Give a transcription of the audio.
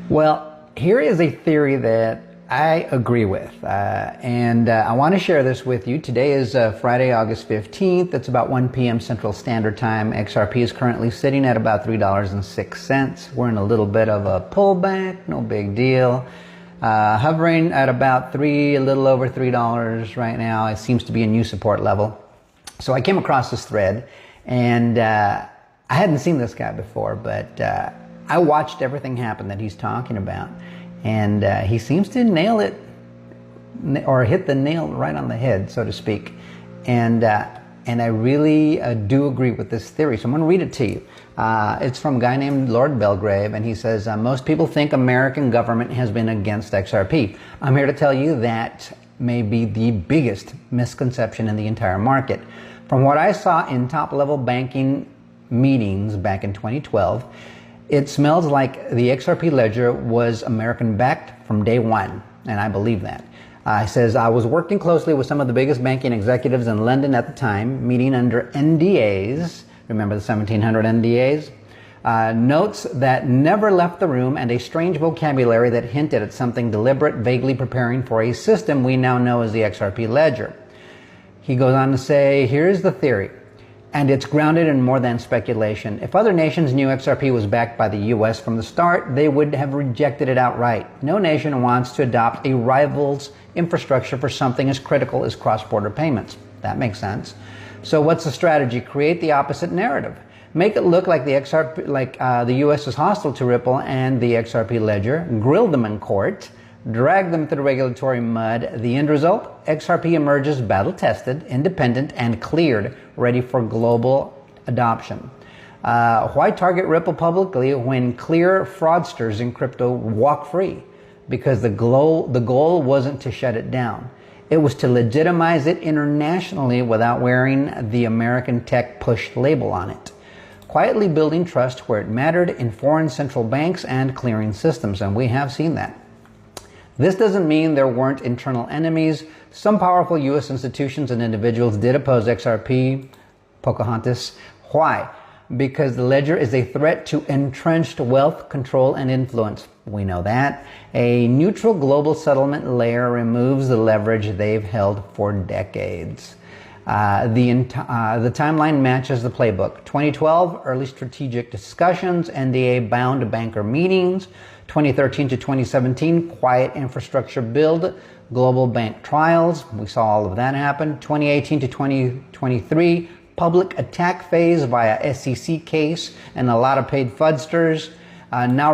Well, here is a theory that I agree with, and I want to share this with you. Today is Friday, August 15th. It's about 1 p.m. Central Standard Time. XRP is currently sitting at about $3.06. We're in a little bit of a pullback, no big deal. Hovering at about a little over $3 right now. It seems to be a new support level. So I came across this thread, and I hadn't seen this guy before, but I watched everything happen that he's talking about, and he seems to nail it, or hit the nail right on the head, so to speak. And I really do agree with this theory. So I'm going to read it to you. It's from a guy named Lord Belgrave, and he says, most people think American government has been against XRP. I'm here to tell you that may be the biggest misconception in the entire market. From what I saw in top-level banking meetings back in 2012, it smells like the XRP ledger was American-backed from day one, and I believe that. He says, I was working closely with some of the biggest banking executives in London at the time, meeting under NDAs. Remember the 1700 NDAs? Notes that never left the room, and a strange vocabulary that hinted at something deliberate, vaguely preparing for a system we now know as the XRP ledger. He goes on to say, here's the theory, and it's grounded in more than speculation. If other nations knew XRP was backed by the US from the start, they would have rejected it outright. No nation wants to adopt a rival's infrastructure for something as critical as cross-border payments. That makes sense. So what's the strategy? Create the opposite narrative. Make it look like the the US is hostile to Ripple and the XRP ledger. Grill them in court. Drag them through regulatory mud. The end result? XRP emerges battle-tested, independent, and cleared, ready for global adoption. Why target Ripple publicly when clear fraudsters in crypto walk free? Because the goal wasn't to shut it down. It was to legitimize it internationally without wearing the American tech push label on it. Quietly building trust where it mattered in foreign central banks and clearing systems, and we have seen that. This doesn't mean there weren't internal enemies. Some powerful U.S. institutions and individuals did oppose XRP, Pocahontas. Why? Because the ledger is a threat to entrenched wealth, control, and influence. We know that. A neutral global settlement layer removes the leverage they've held for decades. The timeline matches the playbook. 2012, early strategic discussions, NDA-bound banker meetings. 2013 to 2017, quiet infrastructure build, global bank trials. We saw all of that happen. 2018 to 2023, public attack phase via SEC case and a lot of paid fraudsters. Now